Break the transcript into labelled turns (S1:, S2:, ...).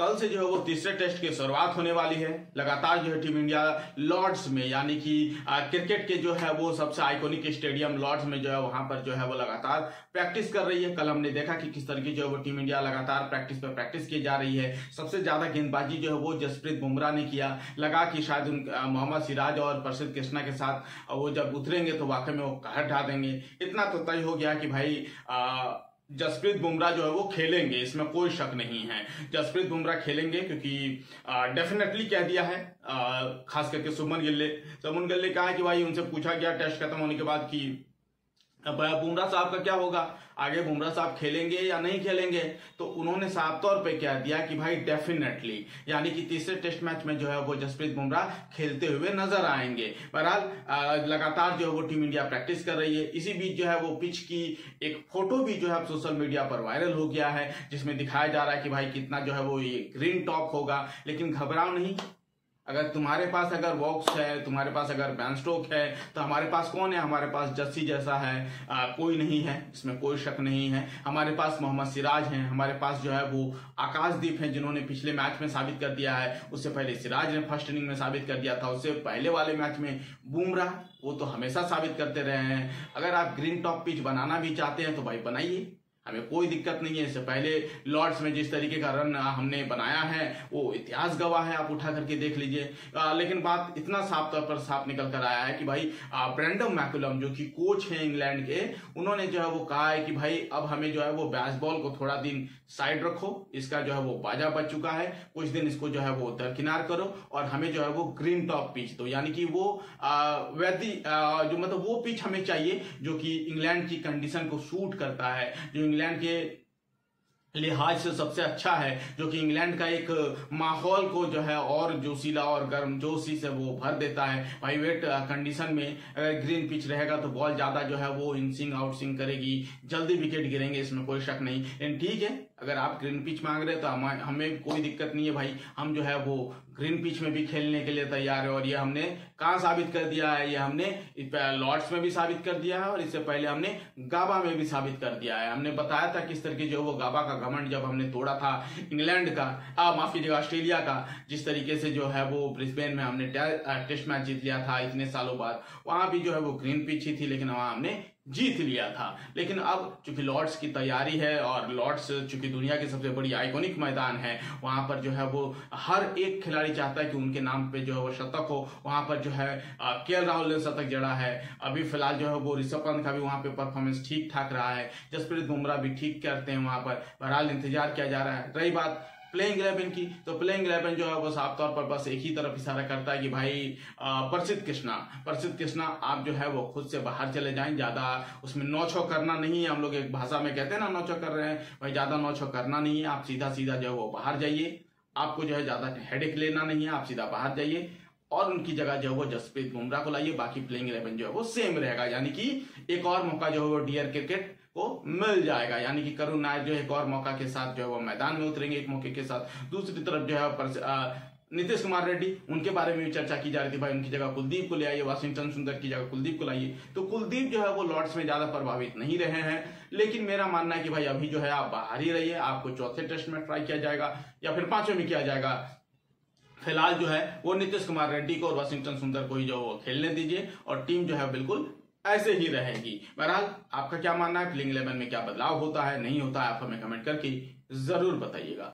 S1: कल से जो है वो तीसरे टेस्ट की शुरुआत होने वाली है। लगातार जो है टीम इंडिया लॉर्ड्स में यानी कि क्रिकेट के जो है वो सबसे आइकॉनिक स्टेडियम लॉर्ड्स में जो है वहां पर जो है वो लगातार प्रैक्टिस कर रही है। कल हमने देखा कि किस तरीके जो है वो टीम इंडिया लगातार प्रैक्टिस पे प्रैक्टिस की जा रही है। सबसे ज्यादा गेंदबाजी जो है वो जसप्रीत बुमराह ने किया। लगा कि शायद मोहम्मद सिराज और प्रसिद्ध कृष्णा के साथ वो जब उतरेंगे तो वाकई में वो कहर ढा देंगे। इतना तो तय हो गया कि भाई जसप्रीत बुमराह जो है वो खेलेंगे, इसमें कोई शक नहीं है। जसप्रीत बुमराह खेलेंगे क्योंकि डेफिनेटली कह दिया है। खास करके सुमन गिल ने कहा है कि भाई उनसे पूछा गया टेस्ट खत्म होने के बाद कि अब बुमराह साहब का क्या होगा, आगे बुमराह साहब खेलेंगे या नहीं खेलेंगे, तो उन्होंने साफ तौर पे कह दिया कि भाई डेफिनेटली, यानी कि तीसरे टेस्ट मैच में जो है वो जसप्रीत बुमराह खेलते हुए नजर आएंगे। बहरहाल लगातार जो है वो टीम इंडिया प्रैक्टिस कर रही है। इसी बीच जो है वो पिच की एक फोटो भी जो है सोशल मीडिया पर वायरल हो गया है, जिसमें दिखाया जा रहा है कि भाई कितना जो है वो ये ग्रीन टॉप होगा। लेकिन घबराओ नहीं, अगर तुम्हारे पास अगर वॉक्स है, तुम्हारे पास अगर बैन स्टोक है, तो हमारे पास कौन है? हमारे पास जस्सी जैसा है, कोई नहीं है, इसमें कोई शक नहीं है। हमारे पास मोहम्मद सिराज हैं, हमारे पास जो है वो आकाशदीप हैं, जिन्होंने पिछले मैच में साबित कर दिया है। उससे पहले सिराज ने फर्स्ट इनिंग में साबित कर दिया था। उससे पहले वाले मैच में बुमराह, वो तो हमेशा साबित करते रहे हैं। अगर आप ग्रीन टॉप पिच बनाना भी चाहते हैं तो भाई बनाइए, हमें कोई दिक्कत नहीं है। इससे पहले लॉर्ड्स में जिस तरीके का रन हमने बनाया है वो इतिहास गवाह है, आप उठा करके देख लीजिए। लेकिन बात इतना साफ तौर पर साफ निकल कर आया है कि भाई ब्रेंडन मैकुलम जो कि कोच हैं इंग्लैंड के, उन्होंने जो है वो कहा है कि भाई अब हमें जो है वो बेसबॉल को थोड़ा दिन साइड रखो, इसका जो है वो बाजा बच चुका है, कुछ दिन इसको जो है वो दरकिनार करो और हमें जो है वो ग्रीन टॉप पिच दो, यानी कि वो जो मतलब वो पिच हमें चाहिए जो कि इंग्लैंड की कंडीशन को सूट करता है, जो इंग्लैंड के लिहाज से सबसे अच्छा है, जो कि इंग्लैंड का एक माहौल को जो है और जोशीला और गर्मजोशी से वो भर देता है। भाई वेट कंडीशन में अगर ग्रीन पिच रहेगा तो बॉल ज्यादा जो है वो इन स्विंग आउट स्विंग करेगी, जल्दी विकेट गिरेंगे, इसमें कोई शक नहीं। लेकिन ठीक है, अगर आप ग्रीन पिच मांग रहे हैं तो हमें कोई दिक्कत नहीं है भाई, हम जो है वो ग्रीन पिच में भी खेलने के लिए तैयार है। और ये हमने कहाँ साबित कर दिया है? ये हमने लॉर्ड्स में भी साबित कर दिया है और इससे पहले हमने गाबा में भी साबित कर दिया है। हमने बताया था किस तरीके जो वो गाबा का घमंड जब हमने तोड़ा था इंग्लैंड का, माफ कीजिएगा ऑस्ट्रेलिया का, जिस तरीके से जो है वो ब्रिस्बेन में हमने टेस्ट मैच जीत लिया था इतने सालों बाद। वहां भी जो है वो ग्रीन पिच ही थी लेकिन वहां हमने जीत लिया था। लेकिन अब चूंकि लॉर्ड्स की तैयारी है और लॉर्ड्स चूंकि दुनिया की सबसे बड़ी आइकॉनिक मैदान है, वहां पर जो है वो हर एक खिलाड़ी चाहता है कि उनके नाम पे जो है वो शतक हो। वहां पर जो है केएल राहुल ने शतक जड़ा है। अभी फिलहाल जो है वो ऋषभ पंत का भी वहां पे परफॉर्मेंस ठीक ठाक रहा है। जसप्रीत बुमराह भी ठीक करते हैं वहां पर। बहरहाल इंतजार किया जा रहा है। रही बात प्लेइंग 11 की, तो प्लेइंग 11 जो है वो साफ तौर पर बस एक ही तरफ इशारा करता है कि भाई प्रसिद्ध कृष्णा आप जो है वो खुद से बाहर चले जाएं, ज्यादा उसमें नौछो करना नहीं है। हम लोग एक भाषा में कहते हैं ना नौछो कर रहे हैं, भाई ज्यादा नौछो करना नहीं है, आप सीधा सीधा जो है वो बाहर जाइए। आपको जो है ज्यादा हेडेक लेना नहीं है, आप सीधा बाहर जाइए और उनकी जगह जो है वो जसप्रीत बुमराह को लाइए। बाकी प्लेइंग 11 जो है वो सेम रहेगा, यानी कि एक और मौका जो है वो डियर क्रिकेट को मिल जाएगा। यानी कि करुण नायर जो एक और मौका के साथ जो है वो मैदान में उतरेंगे एक मौके के साथ। दूसरी तरफ जो है नीतीश कुमार रेड्डी, उनके बारे में भी चर्चा की जा रही थी, भाई उनकी जगह कुलदीप को ले आइए, वाशिंगटन सुंदर की जगह कुलदीप को लाइए। तो कुलदीप जो है वो लॉर्ड्स में ज्यादा प्रभावित नहीं रहे हैं। लेकिन मेरा मानना है कि भाई अभी जो है आप बाहर ही रहिए, आपको चौथे टेस्ट में ट्राई किया जाएगा या फिर पांचवें में किया जाएगा। फिलहाल जो है वो नीतीश कुमार रेड्डी को और वाशिंगटन सुंदर को ही जो खेलने दीजिए और टीम जो है बिल्कुल ऐसे ही रहेगी। बहरहाल आपका क्या मानना है? प्लेइंग 11 में क्या बदलाव होता है, नहीं होता है, आप हमें कमेंट करके जरूर बताइएगा।